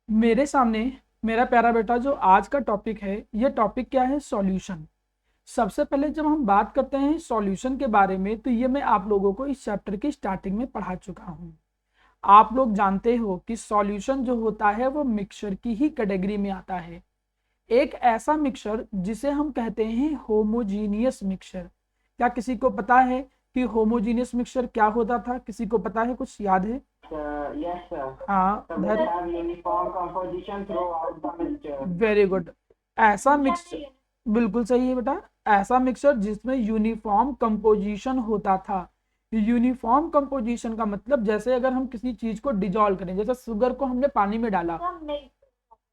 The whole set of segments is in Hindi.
मेरे सामने मेरा प्यारा बेटा जो आज का टॉपिक है, ये टॉपिक क्या है? सॉल्यूशन। सबसे पहले जब हम बात करते हैं सॉल्यूशन के बारे में, तो ये मैं आप लोगों को इस चैप्टर की स्टार्टिंग में पढ़ा चुका हूँ। आप लोग जानते हो कि सॉल्यूशन जो होता है वो मिक्सचर की ही कैटेगरी में आता है। एक ऐसा मिक्सचर जिसे हम कहते हैं होमोजीनियस मिक्सचर। क्या किसी को पता है कि होमोजीनियस मिक्सचर क्या होता था? किसी को पता है? कुछ याद है? Yes, sir. हाँ, So they have uniform composition throughout the mixture. Very good. ऐसा मिक्सचर, बिल्कुल सही है बेटा। ऐसा मिक्सचर जिसमें यूनिफॉर्म कंपोजिशन होता था। यूनिफॉर्म कंपोजिशन का मतलब, जैसे अगर हम किसी चीज को डिजोल्व करें, जैसे शुगर को हमने पानी में डाला,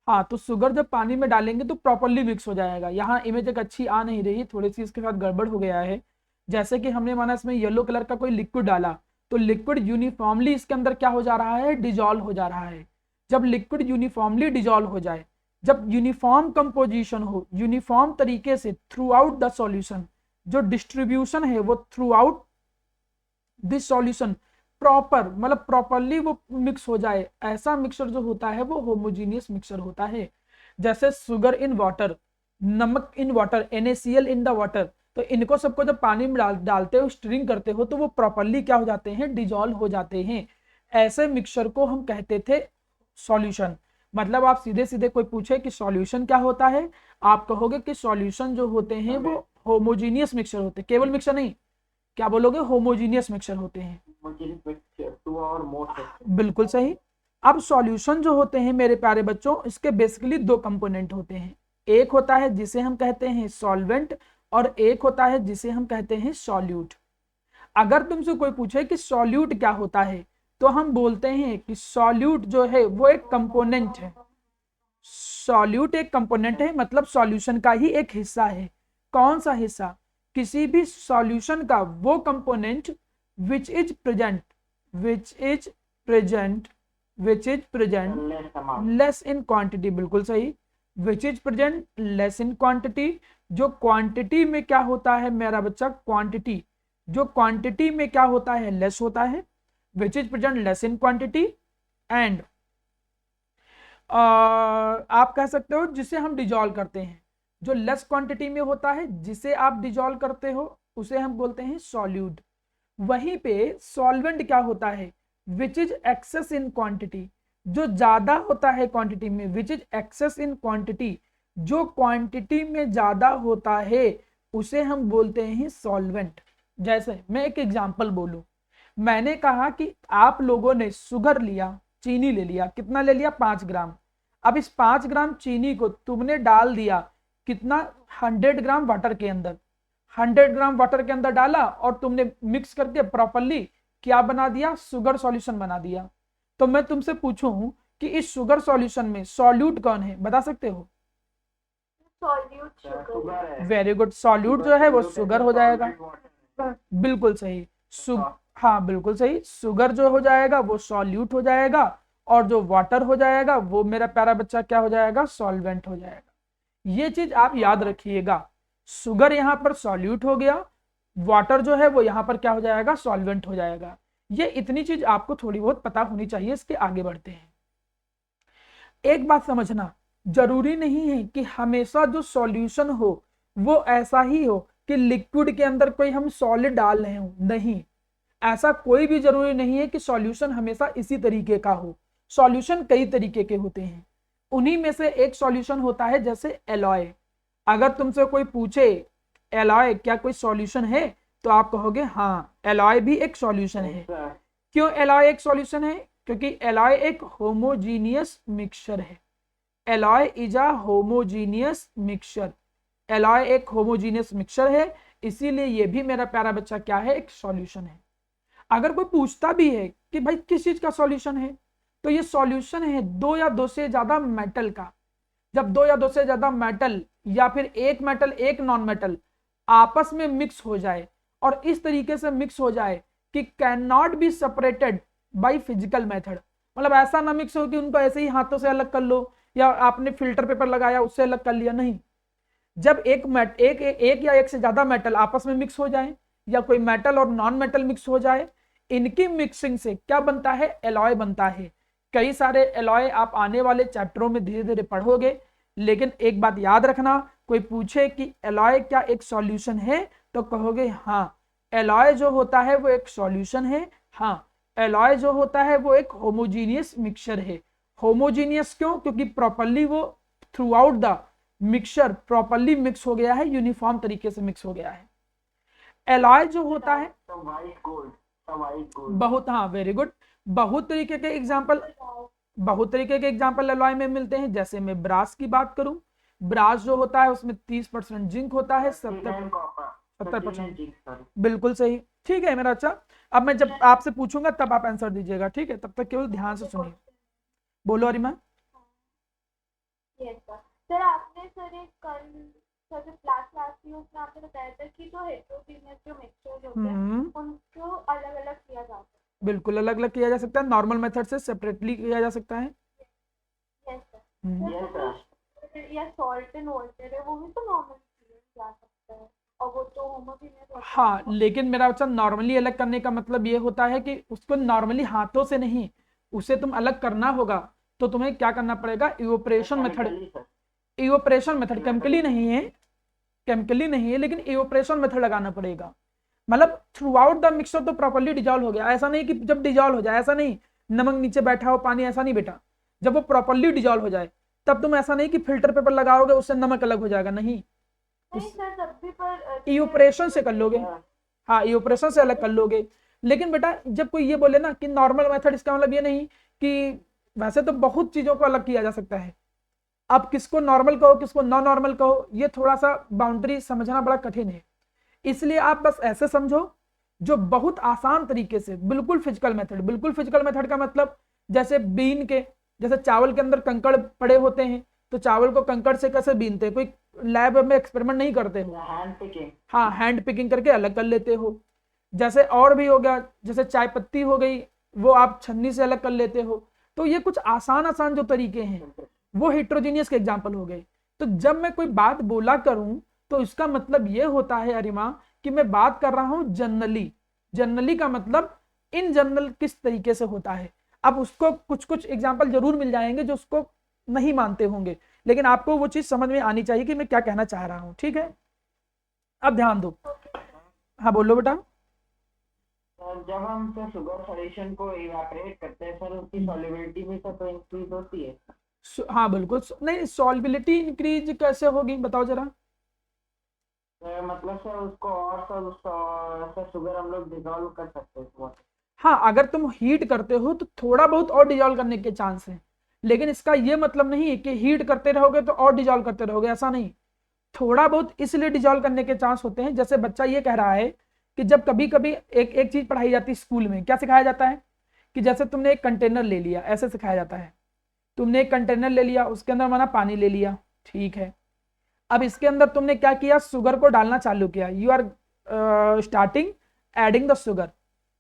हाँ, तो शुगर जब पानी में डालेंगे तो प्रॉपरली मिक्स हो जाएगा। यहाँ इमेज एक अच्छी आ नहीं रही, थोड़ी सी इसके साथ गड़बड़ हो गया है। जैसे कि हमने माना इसमें येलो कलर का कोई लिक्विड डाला, तो लिक्विड यूनिफॉर्मली इसके अंदर क्या हो जा रहा है? डिजोल्व हो जा रहा है। जब लिक्विड यूनिफॉर्मली डिजोल्व हो जाए, जब यूनिफॉर्म कंपोजिशन हो, यूनिफॉर्म तरीके से थ्रू आउट द सॉल्यूशन, जो डिस्ट्रीब्यूशन है वो through out this solution proper, मतलब प्रॉपरली वो मिक्स हो जाए, ऐसा मिक्सचर जो होता है वो होमोजीनियस मिक्सचर होता है। जैसे शुगर इन वाटर, नमक in water, NaCl in the water, तो इनको सबको जब पानी में डालते हो, स्ट्रिंग करते हो, तो वो प्रॉपरली क्या हो जाते हैं? डिजोल्व हो जाते हैं। ऐसे मिक्सचर को हम कहते थे सॉल्यूशन। मतलब आप सीधे सीधे कोई पूछे कि सॉल्यूशन क्या होता है, आप कहोगे कि सॉल्यूशन जो होते हैं वो होमोजीनियस मिक्सचर होते हैं। केवल मिक्सचर नहीं, क्या बोलोगे? होमोजीनियस मिक्सचर होते हैं। Homogeneous mixture, two or more sections. बिल्कुल सही। अब सॉल्यूशन जो होते हैं मेरे प्यारे बच्चों, इसके बेसिकली दो कंपोनेंट होते हैं। एक होता है जिसे हम कहते हैं सॉल्वेंट, और एक होता है जिसे हम कहते हैं सॉल्यूट। अगर तुमसे कोई पूछे कि सॉल्यूट क्या होता है, तो हम बोलते हैं कि सॉल्यूट जो है वो एक कंपोनेंट है। सॉल्यूट एक कंपोनेंट है, मतलब सॉल्यूशन का ही एक हिस्सा है। कौन सा हिस्सा? किसी भी सॉल्यूशन का वो component which is present, which is present, which is present Less amount. Less in quantity. बिल्कुल सही। Which is present less in quantity. जो क्वांटिटी में क्या होता है मेरा बच्चा? क्वांटिटी, जो क्वांटिटी में क्या होता है? लेस होता है। Which is present less in quantity. And आप कह सकते हो जिसे हम डिजोल्व करते हैं, जो लेस क्वांटिटी में होता है, जिसे आप डिजोल्व करते हो, उसे हम बोलते हैं सॉल्यूट। वहीं पे सॉल्वेंट क्या होता है? Which is excess in quantity, जो ज्यादा होता है क्वांटिटी में। Which is excess in quantity, जो क्वांटिटी में ज्यादा होता है, उसे हम बोलते हैं सॉल्वेंट। जैसे मैं एक एग्जांपल बोलूं, मैंने कहा कि आप लोगों ने शुगर लिया, चीनी ले लिया। कितना ले लिया? 5 ग्राम। अब इस 5 ग्राम चीनी को तुमने डाल दिया कितना? 100 ग्राम वाटर के अंदर। 100 ग्राम वाटर के अंदर डाला और तुमने मिक्स करके प्रॉपरली क्या बना दिया? शुगर सॉल्यूशन बना दिया। तो मैं तुमसे पूछूं कि इस शुगर सॉल्यूशन में सॉल्यूट कौन है? बता सकते हो? सॉल्यूट शुगर है। Very good. सॉल्यूट जो है वो शुगर हो जाएगा। वाटर। बिल्कुल सही। हाँ, बिल्कुल सही। शुगर जो हो जाएगा वो सॉल्यूट हो जाएगा, और जो वाटर हो जाएगा वो मेरा प्यारा बच्चा क्या हो जाएगा? सॉल्वेंट हो जाएगा। ये चीज आप याद रखिएगा। शुगर यहाँ पर सॉल्यूट हो गया, वाटर जो है वो यहाँ पर क्या हो जाएगा? सॉल्वेंट हो जाएगा। ये इतनी चीज आपको थोड़ी बहुत पता होनी चाहिए। इसके आगे बढ़ते हैं। एक बात समझना, जरूरी नहीं है कि हमेशा जो सॉल्यूशन हो वो ऐसा ही हो कि लिक्विड के अंदर कोई हम सॉलिड डाल रहे हो। नहीं, ऐसा कोई भी जरूरी नहीं है कि सॉल्यूशन हमेशा इसी तरीके का हो। सॉल्यूशन कई तरीके के होते हैं। उन्हीं में से एक सॉल्यूशन होता है जैसे एलॉय। अगर तुमसे कोई पूछे एलॉय क्या कोई सॉल्यूशन है, तो आप कहोगे हाँ, एलॉय भी एक सॉल्यूशन है। क्यों एलॉय एक सॉल्यूशन है? क्योंकि एलॉय एक होमोजीनियस मिक्सचर है। Alloy is a homogeneous mixture. Alloy एक होमोजीनियस मिक्सचर है, इसीलिए ये भी मेरा प्यारा बच्चा क्या है? एक सॉल्यूशन है। अगर कोई पूछता भी है कि भाई किस चीज का सॉल्यूशन है, तो ये सॉल्यूशन है दो या दो से ज्यादा मेटल का। जब दो या दो से ज्यादा मेटल, या फिर एक मेटल एक नॉन मेटल आपस में मिक्स हो जाए, और इस तरीके से मिक्स हो जाए कि can not be separated by physical method. मतलब ऐसा ना मिक्स हो कि उनको ऐसे ही हाथों से अलग कर लो, या आपने फिल्टर पेपर लगाया उससे अलग कर लिया। नहीं, जब एक या एक से ज्यादा मेटल आपस में मिक्स हो जाए, या कोई मेटल और नॉन मेटल मिक्स हो जाए, इनकी मिक्सिंग से क्या बनता है? एलॉय बनता है। कई सारे एलॉय आप आने वाले चैप्टरों में धीरे धीरे पढ़ोगे, लेकिन एक बात याद रखना, कोई पूछे कि एलॉय क्या एक सॉल्यूशन है तो कहोगे हाँ, एलॉय जो होता है वो एक सॉल्यूशन है। हाँ, एलॉय जो होता है वो एक होमोजीनियस मिक्सचर है। होमोजीनियस क्यों? क्योंकि प्रॉपरली वो through out the mixture properly mix हो गया है, यूनिफॉर्म तरीके से मिक्स हो गया है। एलॉय जो होता है वाइट गोल्ड, वाइट गोल्ड। बहुत, हाँ वेरी गुड, बहुत तरीके के एग्जाम्पल, बहुत तरीके के एग्जाम्पल एलॉय में मिलते हैं। जैसे मैं ब्रास की बात करूं, ब्रास जो होता है उसमें 30% जिंक होता है, 70%। बिल्कुल सही, ठीक है मेरा अच्छा। अब मैं जब आपसे पूछूंगा तब आप आंसर दीजिएगा, ठीक है? तब तक केवल ध्यान से सुनिए। बोलो अरिमा। Yes sir. सर आपने सर एक कल सर जो क्लास थी उसमें आपने बताया था कि जो हेटेरोजीनियस जो मिक्सचर्स होते हैं उनको अलग अलग किया जाता है। बिल्कुल अलग अलग किया जा सकता है, नॉर्मल मेथड से सेपरेटली किया जा सकता है। Yes sir. या सॉल्ट एंड वाटर है वो भी तो नॉर्मल किया जा सकता है और वो तो होमोजीनियस होता है। हाँ, लेकिन मेरा बच्चा नॉर्मली अलग करने का मतलब ये होता है कि उसको नॉर्मली हाथों से नहीं, उसे तुम अलग करना होगा तो तुम्हें क्या करना पड़ेगा? Evaporation method. Evaporation method chemically नहीं है, केमिकली नहीं है, लेकिन इवोपरेशन मेथड लगाना पड़ेगा। मतलब थ्रू आउट द मिक्सचर तो प्रॉपर्ली डिजॉल्व हो गया, ऐसा नहीं कि जब डिजॉल्व हो जाए, ऐसा नहीं नमक नीचे बैठा हो पानी, ऐसा नहीं बेटा। जब वो प्रॉपर्ली डिजॉल्व हो जाए तब तुम ऐसा नहीं कि फिल्टर पेपर लगाओगे उससे नमक अलग हो जाएगा, नहीं, सर तब भी पर इवोपरेशन से कर लोगे। हाँ, इवोपरेशन से अलग कर लोगे। लेकिन बेटा जब कोई ये बोले ना कि नॉर्मल मेथड, इसका मतलब ये नहीं कि, वैसे तो बहुत चीजों को अलग किया जा सकता है। आप किसको नॉर्मल कहो किसको नॉन नॉर्मल कहो, ये थोड़ा सा बाउंड्री समझना बड़ा कठिन है। इसलिए आप बस ऐसे समझो जो बहुत आसान तरीके से, बिल्कुल फिजिकल मेथड। बिल्कुल फिजिकल मेथड का मतलब जैसे बीन के, जैसे चावल के अंदर कंकड़ पड़े होते हैं तो चावल को कंकड़ से कैसे बीनते हैं, कोई लैब में एक्सपेरिमेंट नहीं करते हो, हैंड पिकिंग। हाँ, हैंड पिकिंग करके अलग कर लेते हो। जैसे और भी हो गया, जैसे चाय पत्ती हो गई, वो आप छन्नी से अलग कर लेते हो। तो ये कुछ आसान आसान जो तरीके हैं वो हेट्रोजीनियस के एग्जाम्पल हो गए। तो जब मैं कोई बात बोला करूं तो इसका मतलब ये होता है अरिमा कि मैं बात कर रहा हूं जनरली। जनरली का मतलब इन जनरल किस तरीके से होता है। अब उसको कुछ कुछ एग्जाम्पल जरूर मिल जाएंगे जो उसको नहीं मानते होंगे, लेकिन आपको वो चीज समझ में आनी चाहिए कि मैं क्या कहना चाह रहा हूं, ठीक है? अब ध्यान दो। हाँ बोलो बेटा। सर जब हम सर शुगर सॉल्यूशन को इवेपोरेट करते हैं सर उसकी सॉल्युबिलिटी भी तो इंक्रीज होती है। हाँ बिल्कुल, नहीं सॉल्बिलिटी इंक्रीज कैसे होगी बताओ जरा। मतलब सर उसको और सर शुगर हम लोग डिजोल्व कर सकते हैं। हाँ, अगर तुम हीट करते हो तो थोड़ा बहुत और डिजॉल्व करने के चांस है, लेकिन इसका ये मतलब नहीं है कि हीट करते रहोगे तो और डिजॉल्व करते रहोगे, ऐसा नहीं। थोड़ा बहुत इसलिए डिजॉल्व करने के चांस होते हैं, जैसे बच्चा ये कह रहा है कि जब कभी कभी एक एक चीज पढ़ाई जाती है स्कूल में, क्या सिखाया जाता है कि जैसे तुमने एक कंटेनर ले लिया, ऐसे सिखाया जाता है। तुमने एक कंटेनर ले लिया, उसके अंदर माना पानी ले लिया, ठीक है। अब इसके अंदर तुमने क्या किया? शुगर को डालना चालू किया। You are starting adding the sugar.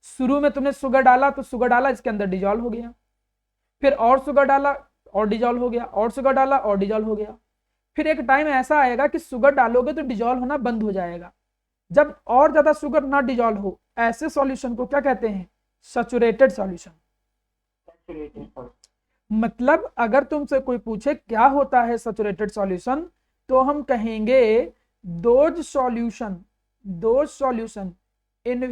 शुरू में तुमने शुगर डाला तो शुगर डाला, इसके अंदर डिजॉल्व हो गया। फिर और शुगर डाला और डिजॉल्व हो गया, और शुगर डाला और डिजॉल्व हो गया। फिर एक टाइम ऐसा आएगा कि शुगर डालोगे तो डिजॉल्व होना बंद हो जाएगा। जब और ज्यादा शुगर ना डिजॉल्व हो, ऐसे सॉल्यूशन को क्या कहते हैं? Saturated solution. मतलब अगर तुमसे कोई पूछे क्या होता है सैचुरेटेड सॉल्यूशन, तो हम कहेंगे those solution in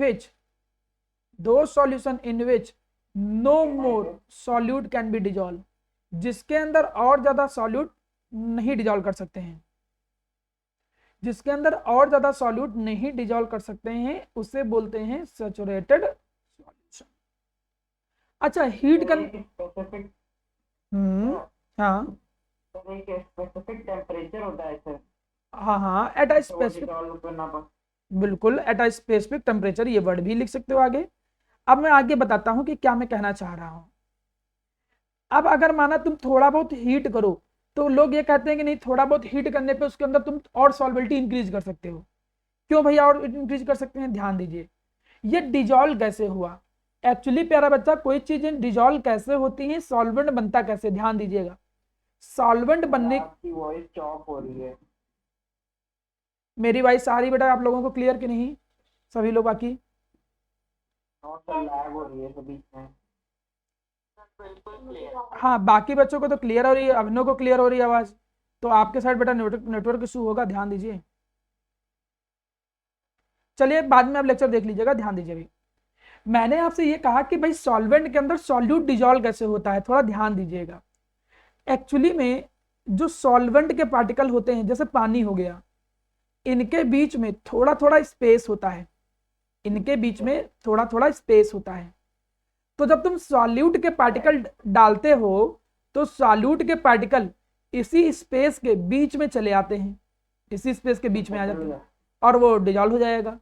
which no more solute can be dissolve, जिसके अंदर और ज्यादा सॉल्यूट नहीं डिजॉल्व कर सकते हैं, जिसके अंदर और ज्यादा सॉल्यूट नहीं डिजॉल्व कर सकते हैं, उसे बोलते हैं सैचुरेटेड सॉल्यूशन। अच्छा, हीट कर, स्पेसिफिक हाँ एक स्पेसिफिक टेम्परेचर होता है सर, हाँ एट अ तो वो स्पेसिफिक, डिजोल्व करना बिल्कुल एट अ स्पेसिफिक टेम्परेचर, ये वर्ड भी लिख सकते हो आगे। अब मैं आगे बताता हूं कि क्या मैं कहना चाह रहा हूं। अब अगर माना तुम थोड़ा बहुत हीट करो तो लोग ये कहते हैं कि नहीं, थोड़ा बहुत हीट करने पे उसके अंदर तुम और सॉल्बिलिटी इंक्रीज कर सकते हो। क्यों भैया और इंक्रीज कर सकते हैं? ध्यान दीजिए, ये डिजॉल्व कैसे हुआ। एक्चुअली प्यारा बच्चा, कोई चीज डिजॉल्व कैसे होती है, सॉल्वेंट बनता कैसे, ध्यान दीजिएगा। सॉल्वेंट बनने, आपकी वॉइस चॉप हो रही है। मेरी वॉइस आ रही बेटा आप लोगों को क्लियर कि नहीं, सभी लोग बाकी? और सर लैग हो रही है बीच में। बिल्कुल हाँ बाकी बच्चों को तो क्लियर हो रही है, अभिनव को क्लियर हो रही है आवाज, तो आपके साइड बेटा नेटवर्क इशू होगा, ध्यान दीजिए। चलिए बाद में आप लेक्चर देख लीजिएगा, ध्यान दीजिए। भी मैंने आपसे ये कहा कि भाई सॉल्वेंट के अंदर सॉल्यूट डिजॉल्व कैसे होता है, थोड़ा ध्यान दीजिएगा। एक्चुअली में जो सॉल्वेंट के पार्टिकल होते हैं, जैसे पानी हो गया, इनके बीच में थोड़ा थोड़ा स्पेस होता है, इनके बीच में थोड़ा थोड़ा स्पेस होता है। तो जब तुम सॉल्यूट के पार्टिकल डालते हो तो सॉल्यूट के पार्टिकल इसी स्पेस के बीच में चले आते हैं, इसी स्पेस के बीच में आ जाते हैं और वो डिजॉल्व हो जाएगा।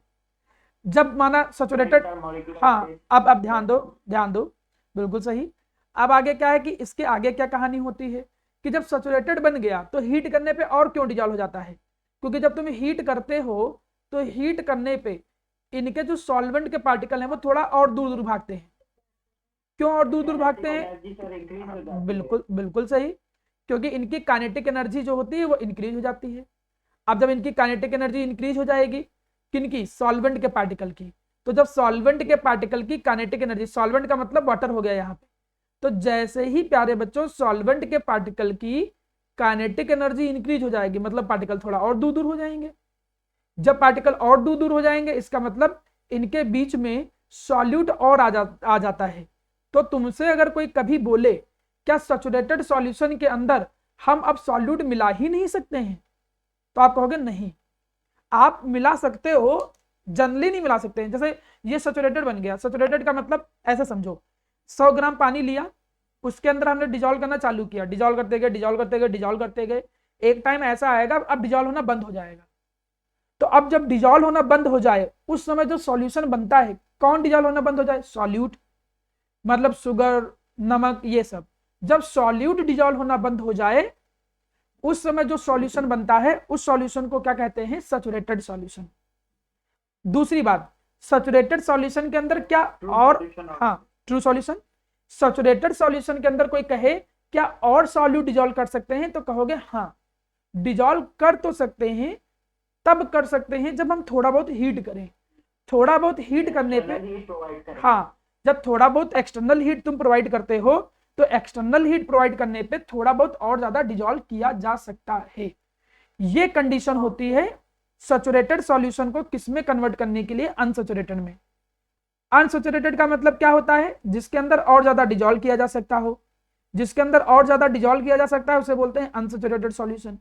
जब माना सैचुरेटेड, हाँ अब ध्यान दो, ध्यान दो, बिल्कुल सही। अब आगे क्या है कि इसके आगे क्या कहानी होती है कि जब सैचुरेटेड बन गया तो हीट करने पे और क्यों डिजॉल्व हो जाता है, क्योंकि जब तुम हीट करते हो तो हीट करने पे इनके जो सॉल्वेंट के पार्टिकल हैं वो थोड़ा और दूर दूर भागते हैं। क्यों और दूर दूर भागते हैं? बिल्कुल बिल्कुल सही, क्योंकि इनकी काइनेटिक एनर्जी जो होती है वो इंक्रीज हो जाती है। अब जब इनकी काइनेटिक एनर्जी इंक्रीज हो जाएगी, किनकी? सॉल्वेंट के पार्टिकल की। तो जब सॉल्वेंट के पार्टिकल की काइनेटिक एनर्जी, सॉल्वेंट का मतलब वाटर हो गया यहाँ पे, तो जैसे ही प्यारे बच्चों सॉल्वेंट के पार्टिकल की काइनेटिक एनर्जी इंक्रीज हो जाएगी, मतलब पार्टिकल थोड़ा और दूर दूर हो जाएंगे। जब पार्टिकल और दूर दूर हो जाएंगे, इसका मतलब इनके बीच में सॉल्यूट और आ जाता है। तो तुमसे अगर कोई कभी बोले क्या सैचुरेटेड सॉल्यूशन के अंदर हम अब सॉल्यूट मिला ही नहीं सकते हैं, तो आप कहोगे नहीं, आप मिला सकते हो, जनरली नहीं मिला सकते हैं। जैसे ये सैचुरेटेड बन गया, सैचुरेटेड का मतलब ऐसे समझो, 100 ग्राम पानी लिया, उसके अंदर हमने डिजॉल्व करना चालू किया, डिजॉल्व करते गए, डिजॉल्व करते गए, डिजॉल्व करते गए, एक टाइम ऐसा आएगा अब डिजॉल्व होना बंद हो जाएगा। तो अब जब डिजॉल्व होना बंद हो जाए उस समय जो सॉल्यूशन बनता है, कौन डिजॉल्व होना बंद हो जाए? सॉल्यूट, मतलब शुगर, नमक, ये सब। जब सॉल्यूट डिजॉल्व होना बंद हो जाए उस समय जो सॉल्यूशन बनता है उस सॉल्यूशन को क्या कहते हैं? Saturated solution. दूसरी बात, सैचुरेटेड सॉल्यूशन के अंदर क्या और, हाँ ट्रू सॉल्यूशन। सैचुरेटेड सॉल्यूशन के अंदर कोई कहे क्या और सॉल्यूट डिजॉल्व कर सकते हैं, तो कहोगे हाँ डिजॉल्व कर तो सकते हैं, तब कर सकते हैं जब हम थोड़ा बहुत हीट करें। थोड़ा बहुत हीट करने पे, हाँ जब थोड़ा बहुत एक्सटर्नल हीट तुम प्रोवाइड करते हो तो एक्सटर्नल हीट प्रोवाइड करने पे थोड़ा बहुत और ज्यादा डिजॉल्व किया जा सकता है। ये कंडीशन होती है सैचुरेटेड सॉल्यूशन को किसमें कन्वर्ट करने के लिए? अनसैचुरेटेड में। अनसैचुरेटेड का मतलब क्या होता है? जिसके अंदर और ज्यादा डिजॉल्व किया जा सकता हो, जिसके अंदर और ज्यादा डिजॉल्व किया जा सकता है उसे बोलते हैं अनसैचुरेटेड सॉल्यूशन।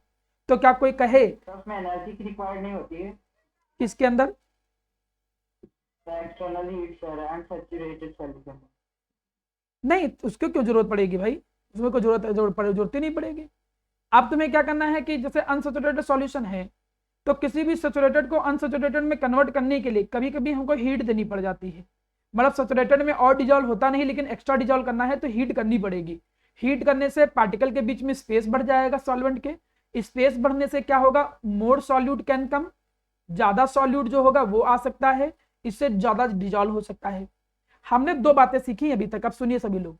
तो क्या कोई कहे तो उसमें एनर्जी रिक्वायर्ड नहीं होती है किसके अंदर? एक्सटर्नल हीट अनसैचुरेटेड सॉल्यूशन नहीं, उसको क्यों जरूरत पड़ेगी भाई, उसमें कोई जरूरत ही नहीं पड़ेगी। अब तुम्हें क्या करना है कि जैसे अनसैचुरेटेड सॉल्यूशन है तो किसी भी सैचुरेटेड को अनसैचुरेटेड में कन्वर्ट करने के लिए कभी कभी हमको हीट देनी पड़ जाती है। मतलब सैचुरेटेड में और डिजॉल्व होता नहीं, लेकिन एक्स्ट्रा डिजॉल्व करना है तो हीट करनी पड़ेगी। हीट करने से पार्टिकल के बीच में स्पेस बढ़ जाएगा सॉल्वेंट के, स्पेस बढ़ने से क्या होगा? मोर सॉल्यूट कैन कम, ज्यादा सॉल्यूट जो होगा वो आ सकता है, इससे ज्यादा डिजॉल्व हो सकता है। हमने 2 बातें सीखी अभी तक, अब सुनिए सभी लोग।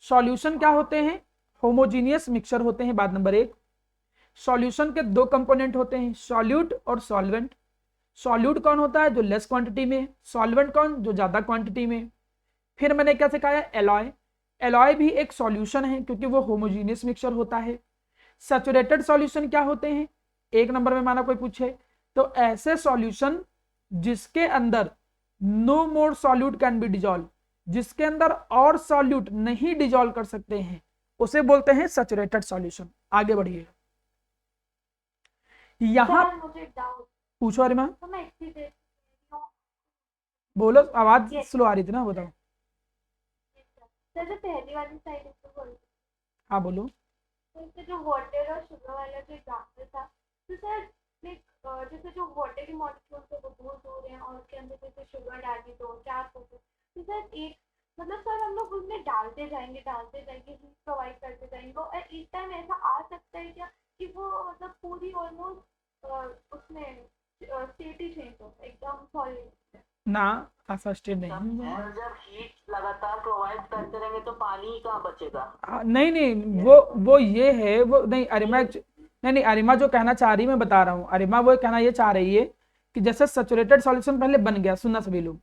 सॉल्यूशन क्या होते हैं? होमोजीनियस मिक्सचर होते हैं, बात नंबर 1। सॉल्यूशन के 2 कंपोनेंट होते हैं, सॉल्यूट और सॉल्वेंट। सॉल्यूट कौन होता है? जो लेस क्वांटिटी में। सॉल्वेंट कौन? जो ज्यादा क्वांटिटी में। फिर मैंने क्या सिखाया? एलॉय। एलॉय भी एक सॉल्यूशन है क्योंकि वो होमोजीनियस मिक्सचर होता है। सैचुरेटेड सॉल्यूशन क्या होते हैं? 1 नंबर में माना कोई पूछे तो ऐसे सॉल्यूशन जिसके अंदर no more solute can be dissolve, जिसके अंदर और सॉल्यूट नहीं डिजॉल्व कर सकते हैं, उसे बोलते हैं सैचुरेटेड सॉल्यूशन। आगे बढ़िए, यहाँ मुझे डाउट पूछो अरिमा। तो मैं इतनी देर बोलो, आवाज स्लो आ रही थी ना, बताओ। सर जो पहली वाली साइड इसको बोल, हाँ बोलो। तो इससे जो वाटर और शुगर वाला जो एग्जाम्पल था, तो सर लाइक जैसे जो वाटर के मॉलिक्यूल थे वो दूर दूर हैं और उसके अंदर जैसे शुगर डाल दी 2-4 तो सर एक मतलब सर हम लोग उसमें डालते जाएंगे हीट प्रोवाइड करते जाएंगे और एक टाइम ऐसा आ सकता है क्या कि वो मतलब पूरी ऑलमोस्ट उसमें स्टेट ही चेंज हो एकदम सॉलिड ना, ऐसा स्टेट नहीं है। और जब हीट लगातार प्रोवाइड करते रहेंगे तो पानी कहाँ बचेगा? नहीं नहीं, वो ये है, वो नहीं अरिमा, नहीं अरिमा जो कहना चाह रही मैं बता रहा हूँ। अरिमा वो कहना ये चाह रही है कि जैसे सैचुरेटेड सॉल्यूशन पहले बन गया, सुनना सभी लोग,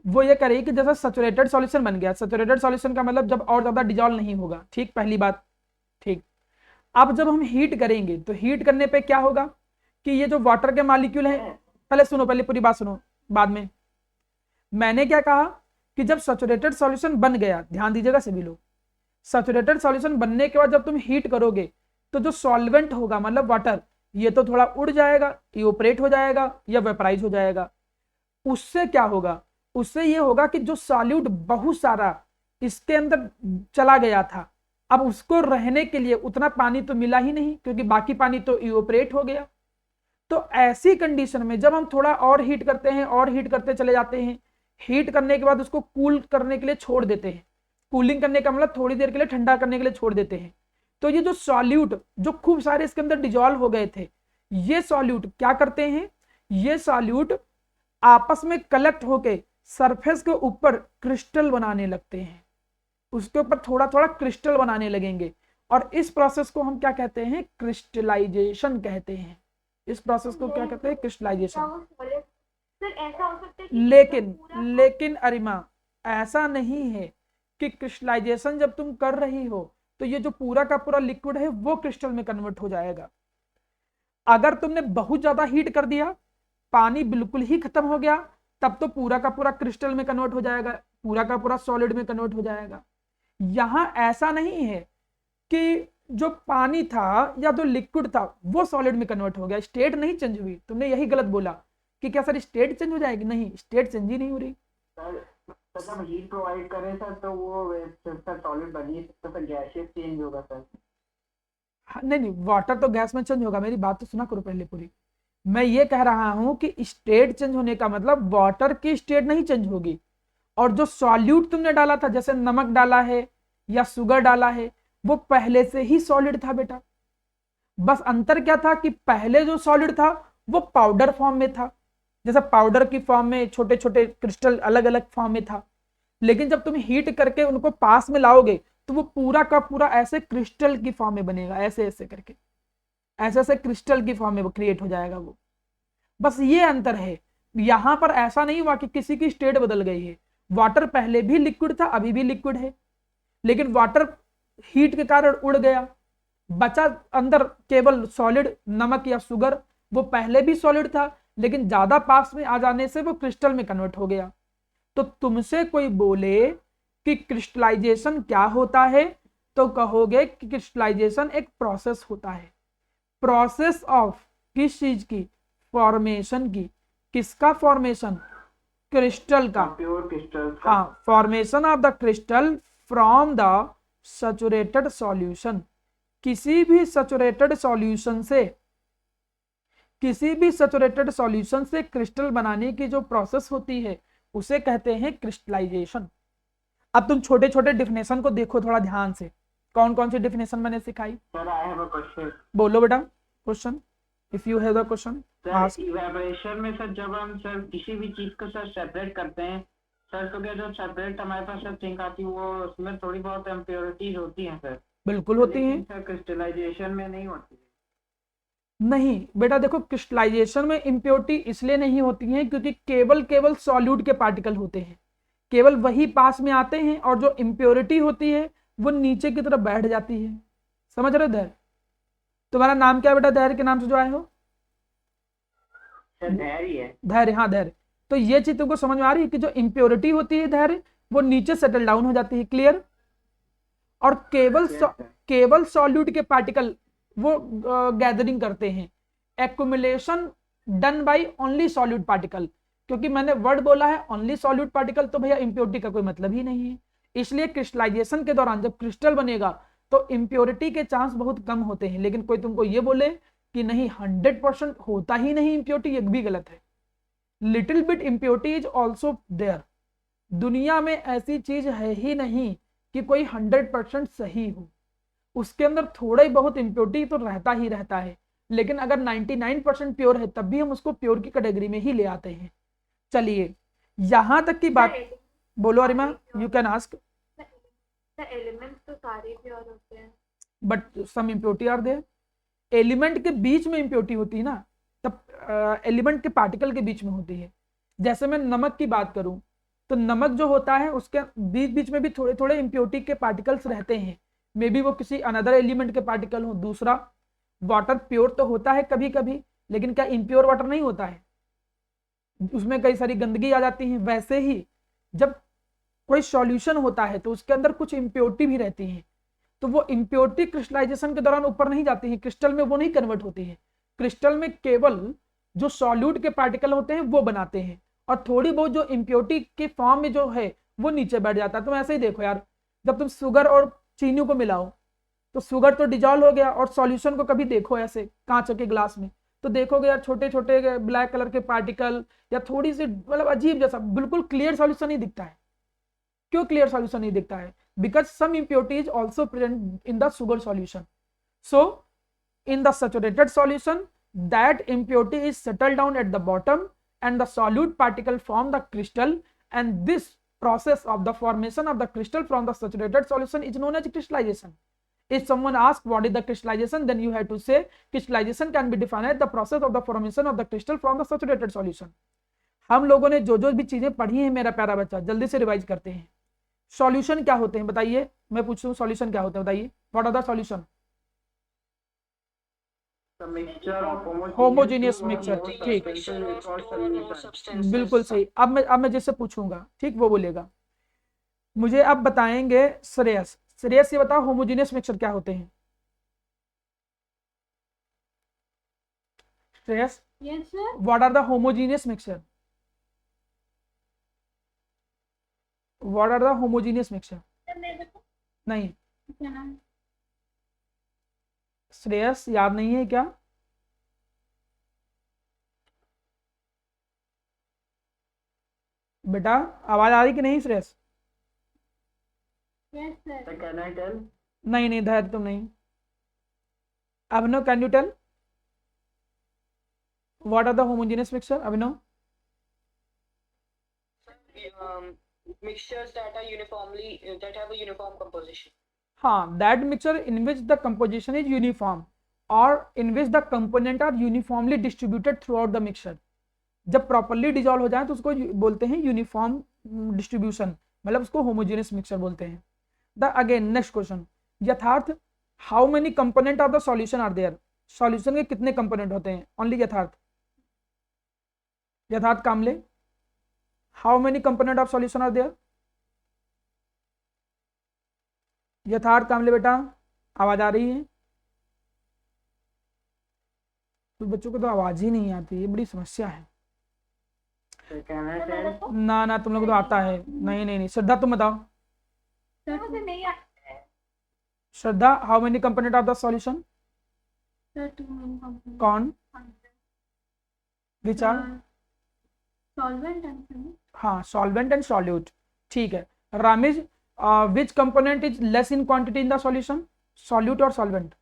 वो ये करेगी कि जैसा सैचुरेटेड सॉल्यूशन बन गया, सैचुरेटेड सॉल्यूशन का मतलब जब और ज्यादा डिजॉल्व नहीं होगा, ठीक, पहली बात, ठीक। अब जब हम हीट करेंगे तो हीट करने पे क्या होगा कि ये जो वाटर के मॉलिक्यूल हैं, पहले सुनो, पहले पूरी बात सुनो, बाद में मैंने क्या कहा कि जब सैचुरेटेड सॉल्यूशन बन गया, ध्यान दीजिएगा सभी लोग, सैचुरेटेड सॉल्यूशन बनने के बाद जब तुम हीट करोगे तो जो सॉल्वेंट होगा मतलब वाटर, ये तो थोड़ा उड़ जाएगा, इवोपरेट हो जाएगा या वेपराइज हो जाएगा। उससे क्या होगा, उससे ये होगा कि जो सॉल्यूट बहुत सारा इसके अंदर चला गया था, अब उसको रहने के लिए उतना पानी तो मिला ही नहीं, क्योंकि बाकी पानी तो इवोपरेट हो गया। तो ऐसी कंडीशन में जब हम थोड़ा और हीट करते हैं और हीट करते चले जाते हैं, हीट करने के बाद उसको कूल करने के लिए छोड़ देते हैं, कूलिंग करने का मतलब थोड़ी देर के लिए ठंडा करने के लिए छोड़ देते हैं, तो ये जो सॉल्यूट जो खूब सारे इसके अंदर डिजॉल्व हो गए थे, ये सॉल्यूट क्या करते हैं, ये सॉल्यूट आपस में कलेक्ट होके सरफेस के ऊपर क्रिस्टल बनाने लगते हैं, उसके ऊपर थोड़ा थोड़ा क्रिस्टल बनाने लगेंगे, और इस प्रोसेस को हम क्या कहते हैं, क्रिस्टलाइजेशन कहते हैं। इस प्रोसेस को क्या कहते हैं, क्रिस्टलाइजेशन। सर ऐसा हो सकता है कि लेकिन अरिमा, ऐसा नहीं है कि क्रिस्टलाइजेशन जब तुम कर रही हो तो ये जो पूरा का पूरा लिक्विड है वो क्रिस्टल में कन्वर्ट हो जाएगा। अगर तुमने बहुत ज्यादा हीट कर दिया, पानी बिल्कुल ही खत्म हो गया, तब तो पूरा का पूरा क्रिस्टल में कन्वर्ट हो जाएगा, पूरा का पूरा सॉलिड में कन्वर्ट हो जाएगा। यहां ऐसा नहीं है कि जो पानी था या जो लिक्विड था वो सॉलिड में कन्वर्ट हो गया, स्टेट नहीं चेंज हुई। तुमने यही गलत बोला कि क्या सर स्टेट चेंज हो जाएगी, नहीं, स्टेट चेंज ही नहीं हो रही। सर जब हीट प्रोवाइड करें सर तो वो सर सॉलिड बनी तो फिर गैसेस चेंज होगा सर। नहीं नहीं, वाटर तो गैस में चेंज होगा, मेरी बात तो सुना करो पहले पूरी। मैं ये कह रहा हूं कि स्टेट चेंज होने का मतलब वाटर की स्टेट नहीं चेंज होगी, और जो सॉल्यूट तुमने डाला था, जैसे नमक डाला है या शुगर डाला है, वो पहले से ही सॉलिड था बेटा। बस अंतर क्या था कि पहले जो सॉलिड था वो पाउडर फॉर्म में था, जैसे पाउडर की फॉर्म में छोटे छोटे क्रिस्टल अलग अलग फॉर्म में था, लेकिन जब तुम हीट करके उनको पास में लाओगे तो वो पूरा का पूरा ऐसे क्रिस्टल की फॉर्म में बनेगा, ऐसे ऐसे करके, ऐसे ऐसे क्रिस्टल की फॉर्म में क्रिएट हो जाएगा वो। बस ये अंतर है। यहां पर ऐसा नहीं हुआ कि किसी की स्टेट बदल गई है, वाटर पहले भी लिक्विड था, अभी भी लिक्विड है, लेकिन वाटर हीट के कारण उड़ गया, बचा अंदर केवल सॉलिड नमक या शुगर, वो पहले भी सॉलिड था लेकिन ज्यादा पास में आ जाने से वो क्रिस्टल में कन्वर्ट हो गया। तो तुमसे कोई बोले कि क्रिस्टलाइजेशन क्या होता है, तो कहोगे कि क्रिस्टलाइजेशन एक प्रोसेस होता है, प्रोसेस ऑफ किस चीज की, फॉर्मेशन की। किसका फॉर्मेशन, क्रिस्टल का, प्योर क्रिस्टल का। हाँ, formation of the crystal from the saturated solution. किसी भी सैचुरेटेड सॉल्यूशन से, किसी भी सैचुरेटेड सॉल्यूशन से क्रिस्टल बनाने की जो प्रोसेस होती है उसे कहते हैं क्रिस्टलाइजेशन। अब तुम छोटे छोटे डिफिनेशन को देखो थोड़ा ध्यान से, कौन कौन सी डिफिनेशन मैंने सिखाई। Sir I have a question. बोलो बेटा question, if you have the question ask. Sir evaporation में सर जब हम सर किसी भी चीज को सर सेपरेट करते हैं सर, तो क्या जो सेपरेट हमारे पास सर थिंक आती है वो उसमें थोड़ी बहुत इम्प्योरिटीज होती हैं सर। बिल्कुल होती हैं। सर क्रिस्टलाइजेशन में नहीं होती। नहीं बेटा देखो, क्रिस्टलाइजेशन में इम्प्योरिटी इसलिए नहीं होती है क्योंकि केवल सॉल्यूट के पार्टिकल होते हैं, केवल वही पास में आते हैं, और जो इम्प्योरिटी होती है वो नीचे की तरफ बैठ जाती है। समझ रहे हो धैर्य? तुम्हारा नाम क्या है बेटा, धैर्य के नाम से जो आए हो? सर धैर्य है। धैर्य, हाँ धैर्य। तो ये चीज तुमको समझ में आ रही है कि जो इम्प्योरिटी होती है धैर्य, वो नीचे सेटल डाउन हो जाती है, क्लियर। और केवल सॉल्यूट के पार्टिकल वो गैदरिंग करते हैं, accumulation done by only solute particle. क्योंकि मैंने वर्ड बोला है ओनली सॉल्यूट पार्टिकल, तो भैया इम्प्योरिटी का कोई मतलब ही नहीं है। इसलिए क्रिस्टलाइजेशन के दौरान जब क्रिस्टल बनेगा तो इम्प्योरिटी के चांस बहुत कम होते हैं। लेकिन कोई तुमको ये बोले कि नहीं 100% होता ही नहीं इम्प्योरिटी, ये भी गलत है। Little bit impurity is also there. दुनिया में ऐसी चीज है ही नहीं कि कोई 100% सही हो, उसके अंदर थोड़ा ही बहुत इम्प्योरिटी तो रहता ही रहता है। लेकिन अगर 99% प्योर है तब भी हम उसको प्योर की कैटेगरी में ही ले आते हैं। चलिए यहां तक की बात, बोलो Arima, you can ask. Elements तो सारे प्योर होते हैं, but some impurity are there. Element के बीच में इम्प्योरिटी होती है ना, तब एलिमेंट के पार्टिकल के बीच में होती है। जैसे मैं नमक की बात करूं, तो नमक जो होता है उसके बीच बीच में भी थोड़े थोड़े इम्प्योरिटी के पार्टिकल्स रहते हैं, मे बी वो किसी अनदर एलिमेंट के पार्टिकल हो। दूसरा, वाटर प्योर तो होता है कभी कभी, लेकिन क्या इम्प्योर वाटर नहीं होता है, उसमें कई सारी गंदगी आ जाती है। वैसे ही जब कोई सॉल्यूशन होता है तो उसके अंदर कुछ इम्प्योरिटी भी रहती है, तो वो इम्प्योरिटी क्रिस्टलाइजेशन के दौरान ऊपर नहीं जाती है, क्रिस्टल में वो नहीं कन्वर्ट होती है। क्रिस्टल में केवल जो सॉल्यूट के पार्टिकल होते हैं वो बनाते हैं, और थोड़ी बहुत जो इम्प्योरिटी के फॉर्म में जो है वो नीचे बैठ जाता है। तुम ऐसे ही देखो यार, जब तुम शुगर और चीनी को मिलाओ तो शुगर तो डिजॉल्व हो गया, और सॉल्यूशन को कभी देखो ऐसे कांच के ग्लास में, तो देखोगे यार छोटे छोटे ब्लैक कलर के पार्टिकल, या थोड़ी सी मतलब अजीब जैसा, बिल्कुल क्लियर सॉल्यूशन नहीं दिखता है। क्यों क्लियर सॉल्यूशन नहीं दिखता है? Because some impurity is also present in the sugar solution. So in the saturated solution, that impurity is settled down at the bottom and the solute particle form the crystal, and this process of the formation of the crystal from the saturated solution is known as crystallization. If someone asks what is the crystallization, then you have to say crystallization can be defined as the process of the formation of the crystal from the saturated solution. हम लोगों ने जो जो भी चीजें पढ़ी हैं मेरा प्यारा बच्चा, जल्दी से रिवाइज करते हैं। सॉल्यूशन क्या होते हैं बताइए, मैं पूछूं सॉल्यूशन क्या होते हैं बताइए, what are the solution? The mixture of Homogeneous two or mixture, more ठीक। substances is called solution. बिल्कुल सही। अब मैं जिससे पूछूंगा ठीक वो बोलेगा। मुझे अब बताएंगे श्रेयस, श्रेयस ये बताओ होमोजेनियस मिक्सचर क्या होते हैं? Shreyas, Yes, sir. What are the homogeneous mixture? What are the homogeneous mixture? Sir, मेरे को नहीं, क्या नाम है? श्रेयस याद नहीं है क्या? बेटा आवाज आ रही कि नहीं Shreyas? Yes, sir. So can I tell? नहीं नहीं धैर्य तुम नहीं। Abhinav can you tell what are the homogeneous mixture? Abhinav. Mixtures that are uniformly that have a uniform composition. हाँ, that mixture in which the composition is uniform और in which the component are uniformly distributed throughout the mixture. जब प्रॉपरली डिजॉल्व हो जाए तो उसको बोलते हैं यूनिफॉर्म डिस्ट्रीब्यूशन, मतलब उसको होमोजेनियस मिक्सचर बोलते हैं। The again next question, Yatharth, how many component of the solution are there? Solution के कितने कंपोनेंट होते हैं? Only Yatharth, Yatharth Kamle, how many component of solution are there? Yatharth Kamle बेटा आवाज आ रही है? तो बच्चों को तो आवाज ही नहीं आती, ये बड़ी समस्या है। So can I tell? ना ना तुम लोग को तो आता है। नहीं नहीं नहीं, श्रद्धा तुम बताओ। Sir, मुझे नहीं आता है। Shraddha, how many component of the solution? Sir, two main components. कौन? Which are? Solvent and solute. हाँ, सॉल्वेंट एंड सॉल्यूट, ठीक है। Ramiz, which component is less in quantity in the solution? Solute और solvent?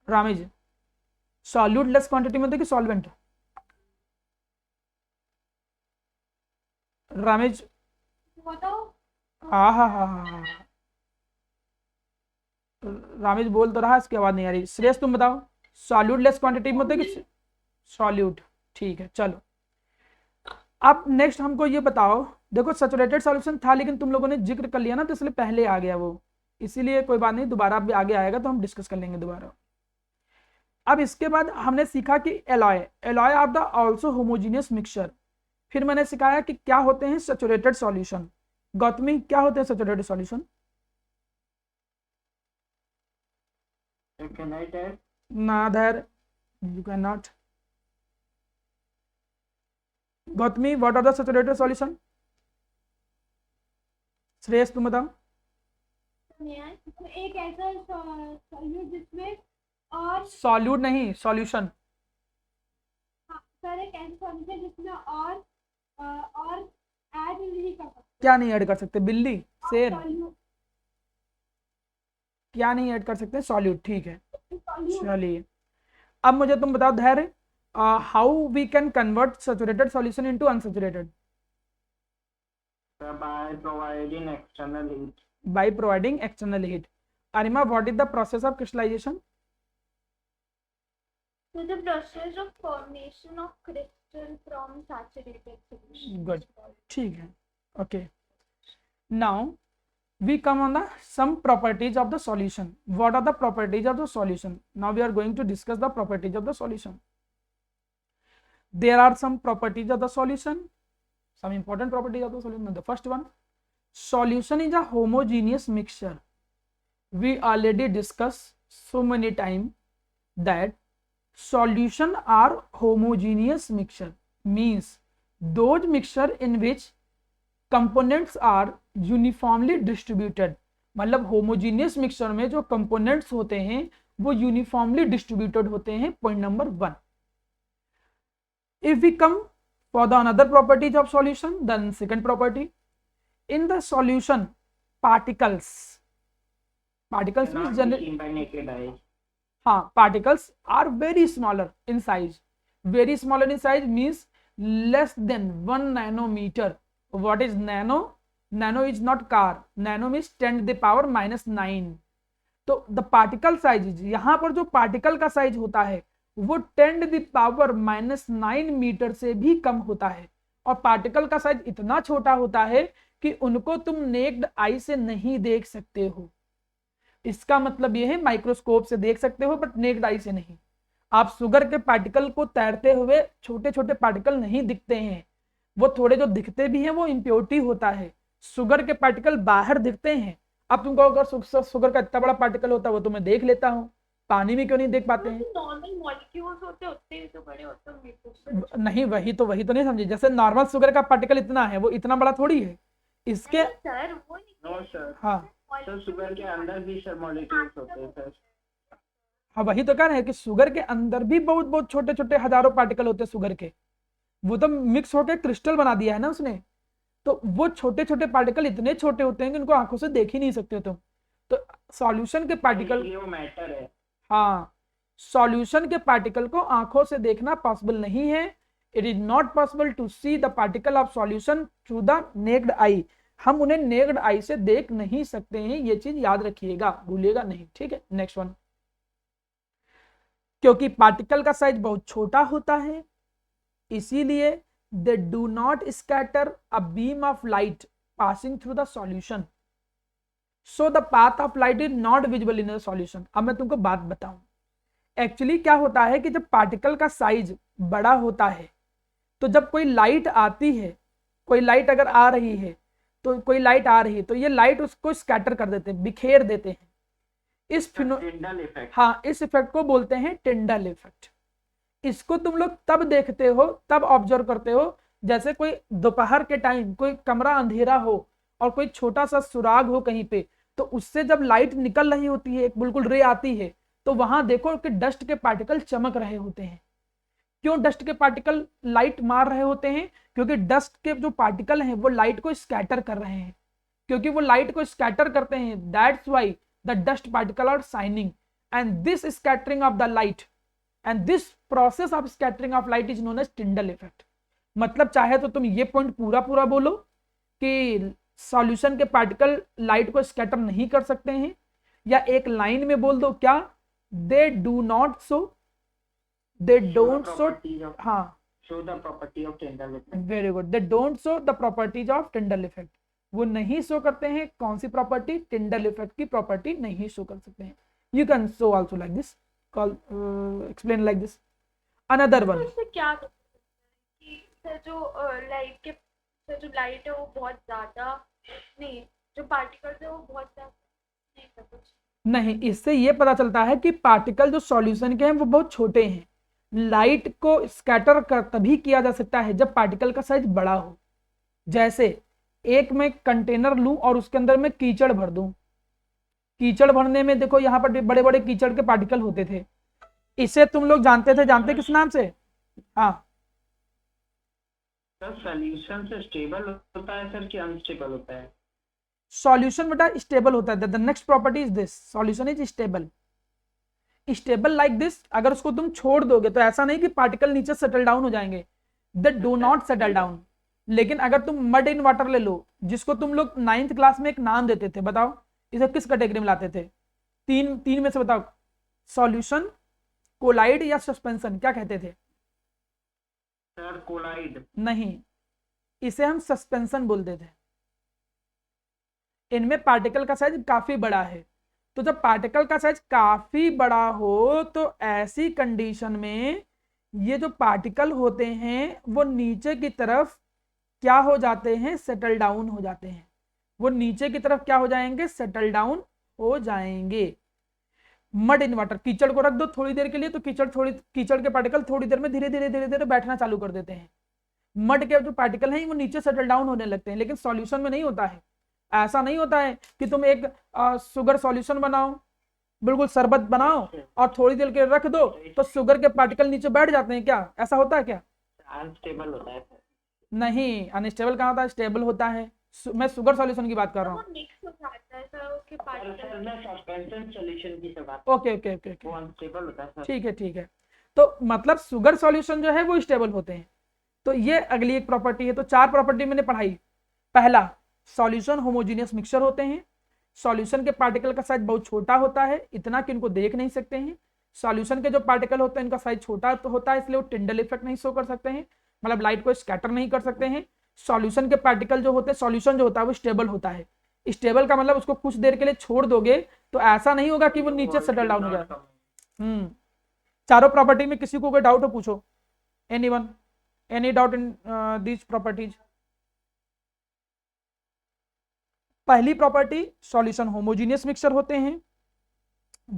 Ramiz, solute less quantity में होता है कि सॉल्वेंट? रामिज, बताओ। हाँ हाँ हाँ हाँ हाँ, रामिज बोल तो रहा, इसकी आवाज नहीं आ रही। श्रेयस तुम बताओ, सॉल्यूट लेस क्वांटिटी में होता है कि सॉल्यूट? ठीक है चलो। अब नेक्स्ट हमको ये बताओ, देखो सैचुरेटेड सॉल्यूशन था लेकिन तुम लोगों ने जिक्र कर लिया ना, तो इसलिए पहले आ गया वो, इसीलिए कोई बात नहीं, दोबारा भी आगे आएगा तो हम डिस्कस कर लेंगे दोबारा। अब इसके बाद हमने सीखा कि alloy, alloy are the also homogeneous mixture. फिर मैंने सिखाया कि क्या होते हैं सैचुरेटेड सॉल्यूशन। गौतमी, क्या होते हैं saturated solution? So can I tell? ना Dhairya, you can not. Gautami, what are the saturated solution? Shreyas तुम बताओ। एक ऐसा सॉल्यूट जिसमें और सॉल्यूट नहीं, सॉल्यूशन। हाँ, सर एक ऐसा सॉल्यूशन जिसमें और ऐड नहीं कर सकते। क्या नहीं ऐड कर सकते? बिल्ली, शेर, सॉल्यूट क्या नहीं ऐड कर सकते? सॉल्यूट, ठीक है चलिए। अब मुझे तुम बताओ Dhairya, how we can convert saturated solution into unsaturated? So by providing external heat. By providing external heat. Arima, what is the process of crystallization? So the process of formation of crystal from saturated solution. Good, ठीक है। Okay, now we come on the some properties of the solution. What are the properties of the solution? Now we are going to discuss the properties of the solution. There are some properties of the solution, some important properties of the solution. The first one, solution is a homogeneous mixture. We already discussed so many times that solution are homogeneous mixture, means those mixture in which components are uniformly distributed. मतलब होमोजीनियस मिक्सचर में जो कंपोनेंट्स होते हैं वो यूनिफॉर्मली डिस्ट्रीब्यूटेड होते हैं. Point number 1. If we come for the another properties of solution, then second property, in the solution particles Cannot means be generally, seen by naked eye. हाँ, particles are very smaller in size. Very smaller in size means less than 1 nanometer. What is nano? Nano is not car. Nano means 10 to the power minus 9. तो द पार्टिकल साइज, यहाँ पर जो पार्टिकल का साइज होता है वो 10 to the power minus 9 meter से भी कम होता है. और पार्टिकल का साइज इतना छोटा होता है कि उनको तुम नेक्ड आई से नहीं देख सकते हो. इसका मतलब यह है माइक्रोस्कोप से देख सकते हो बट नेक्ड आई से नहीं. आप शुगर के पार्टिकल को तैरते हुए छोटे छोटे पार्टिकल नहीं दिखते हैं, वो थोड़े जो दिखते भी हैं वो इम्प्योरिटी होता है. शुगर के पार्टिकल बाहर दिखते हैं. अब तुमको अगर शुगर का इतना बड़ा पार्टिकल होता है वो तो मैं देख लेता हूँ, पानी में क्यों नहीं देख पाते हैं? नॉर्मल मॉलिक्यूल्स होते होते हैं तो बड़े होते होंगे. नहीं, वही तो नहीं समझे. जैसे नॉर्मल शुगर का पार्टिकल इतना है, वो इतना बड़ा थोड़ी है. इसके सर वो नो सर. हाँ सर शुगर के अंदर भी सर मॉलिक्यूल्स होते हैं सर. हाँ, वही तो कह रहे हैं कि शुगर के अंदर भी बहुत बहुत छोटे छोटे हजारों पार्टिकल होते हैं शुगर के. वो तो मिक्स होकर क्रिस्टल बना दिया है ना उसने. तो वो छोटे छोटे पार्टिकल इतने छोटे होते हैं कि उनको आंखों से देख ही नहीं सकते तुम. तो सॉल्यूशन के पार्टिकल, ये वो मैटर है. हाँ, सॉल्यूशन के पार्टिकल को आंखों से देखना पॉसिबल नहीं है. It is not possible to see the particle of solution through the naked eye. हम उन्हें नेक्ड आई से देख नहीं सकते हैं, ये चीज याद रखिएगा, भूलिएगा नहीं. ठीक है, नेक्स्ट वन. क्योंकि पार्टिकल का साइज बहुत छोटा होता है इसीलिए दे do not scatter a beam of light passing through the solution. So the path of light is not visible in the solution. अब मैं तुमको बात बताऊं, एक्चुअली क्या होता है कि जब पार्टिकल का साइज बड़ा होता है तो जब कोई लाइट आती है, कोई लाइट अगर आ रही है तो कोई लाइट आ रही है तो ये लाइट उसको स्कैटर कर देते हैं, बिखेर देते हैं. इस टिंडल इफेक्ट. हाँ, इस इफेक्ट को बोलते हैं टिंडल इफेक्ट. इसको तुम लोग तब देखते हो, तब ऑब्जर्व करते हो जैसे कोई दोपहर के टाइम कोई कमरा अंधेरा हो और कोई छोटा सा सुराग हो कहीं पे, तो उससे जब लाइट निकल रही होती है, एक बिल्कुल रे आती है, तो वहां देखो कि डस्ट के पार्टिकल चमक रहे होते हैं. क्यों डस्ट के पार्टिकल लाइट मार रहे होते हैं? क्योंकि डस्ट के जो पार्टिकल हैं वो लाइट को स्कैटर कर रहे हैं. क्योंकि वो लाइट को स्कैटर करते हैं, that's why the dust particle are shining. And this scattering of the light and this process of scattering of light is known as Tyndall effect. मतलब चाहे तो तुम ये पॉइंट पूरा पूरा बोलो कि सॉल्यूशन के पार्टिकल लाइट को स्कैटर नहीं कर सकते हैं, या एक लाइन में बोल दो क्या, they do not show, they don't show. हाँ, show the property of Tyndall effect. Very good. They don't show the properties of Tyndall effect. वो नहीं शो करते हैं कौन सी प्रॉपर्टी? टिंडल इफेक्ट की प्रॉपर्टी नहीं शो कर सकते हैं. You can show also like this, call explain like this. Another one. इससे क्या कर सकते हैं कि सर जो लाइट के सर जो लाइट है वो बहुत ज्यादा नहीं, जो पार्टिकल्स है वो बहुत ज्यादा नहीं कर कुछ नहीं, इससे ये पता चलता है कि पार्टिकल जो सॉल्यूशन के हैं वो बहुत छोटे हैं. लाइट को स्कैटर कर तभी किया जा सकता है जब पार्टिकल का साइज बड़ा हो. जैसे एक मैं कंटेनर लूं और उसके अंदर मैं कीचड़ भर दूं. कीचड़ भरने में देखो यहाँ पर बड़े बड़े कीचड़ के पार्टिकल होते थे. इसे तुम लोग जानते किस नाम से? हाँ, सर सॉल्यूशन से स्टेबल होता है सर कि अनस्टेबल होता है? सॉल्यूशन बेटा स्टेबल होता है. The next property is this, solution is stable. Stable like this. अगर उसको तुम छोड़ दोगे तो ऐसा नहीं कि पार्टिकल नीचे सेटल डाउन हो जाएंगे, दे डू नॉट सेटल डाउन. लेकिन अगर तुम मड इन वाटर ले लो, जिसको तुम लोग 9th क्लास में एक नाम देते थे, बताओ इसे किस कैटेगरी में लाते थे? तीन में से बताओ. सॉल्यूशन, कोलाइड या सस्पेंशन, क्या कहते थे? Sir colloid. नहीं, इसे हम सस्पेंशन बोलते थे. इनमें पार्टिकल का साइज काफी बड़ा है। तो जब पार्टिकल का साइज काफी बड़ा हो तो ऐसी कंडीशन में ये जो पार्टिकल होते हैं वो नीचे की तरफ क्या हो जाते हैं, सेटल डाउन हो जाते हैं। वो नीचे की तरफ क्या हो जाएंगे, सेटल डाउन हो जाएंगे। मड इन वाटर, कीचड़ को रख दो थोड़ी देर के लिए तो कीचड़ के पार्टिकल थोड़ी देर में धीरे धीरे बैठना चालू कर देते हैं। मड के जो पार्टिकल हैं वो नीचे सेटल डाउन होने लगते हैं। लेकिन सॉल्यूशन में नहीं होता है, ऐसा नहीं होता है कि तुम एक शुगर सॉल्यूशन बनाओ, बिल्कुल शरबत बनाओ और थोड़ी देर के रख दो तो शुगर के पार्टिकल नीचे बैठ जाते हैं। क्या ऐसा होता है क्या? अनस्टेबल होता है सर। नहीं, अनस्टेबल कहाँ होता है, स्टेबल होता है। मैं शुगर सॉल्यूशन की बात कर रहा वो हूँ। मिक्स हो जाता है सर उसके सर पार्टिकल। मैं सस्पेंशन सॉल्यूशन की बात, ओके ओके ओके वो ओके, अनस्टेबल होता है सर। ठीक है ठीक है। तो मतलब शुगर सॉल्यूशन जो है वो स्टेबल होते हैं। तो ये अगली एक प्रॉपर्टी है। तो 4 प्रॉपर्टी मैंने पढ़ाई। पहला, सॉल्यूशन होमोजीनियस मिक्सचर होते हैं। सॉल्यूशन के पार्टिकल का साइज बहुत छोटा होता है, इतना कि उनको देख नहीं सकते हैं। सॉल्यूशन के जो पार्टिकल होते हैं इनका साइज छोटा तो होता है, इसलिए वो टिंडल इफेक्ट नहीं शो कर सकते हैं, मतलब लाइट को स्कैटर नहीं कर सकते हैं। सॉल्यूशन के पार्टिकल जो होते हैं, सॉल्यूशन जो होता है वो स्टेबल होता है। स्टेबल का मतलब उसको कुछ देर के लिए छोड़ दोगे तो ऐसा नहीं होगा कि वो नीचे सेटल डाउन हो जाए। चारों प्रॉपर्टी में किसी को कोई डाउट हो पूछो। Anyone, any doubt in these properties? पहली प्रॉपर्टी, सॉल्यूशन होमोजीनियस मिक्सचर होते हैं।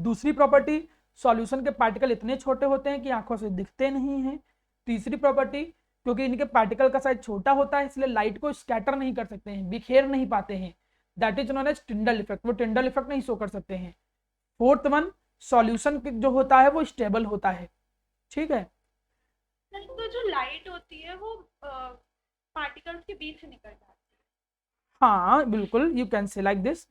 दूसरी प्रॉपर्टी, सॉल्यूशन के पार्टिकल इतने छोटे होते हैं कि आंखों से दिखते नहीं हैं। तीसरी प्रॉपर्टी, क्योंकि इनके पार्टिकल का साइज छोटा होता है इसलिए लाइट को स्कैटर नहीं कर सकते हैं, बिखेर नहीं पाते हैं, that is known as Tyndall effect, वो टिंडल इफेक्ट नहीं शो कर सकते हैं। फोर्थ वन, सॉल्यूशन जो होता है वो स्टेबल होता है। ठीक है, तो जो लाइट होती है वो पार्टिकल्स के बीच से निकल जाती है। हाँ बिल्कुल, you can say like this.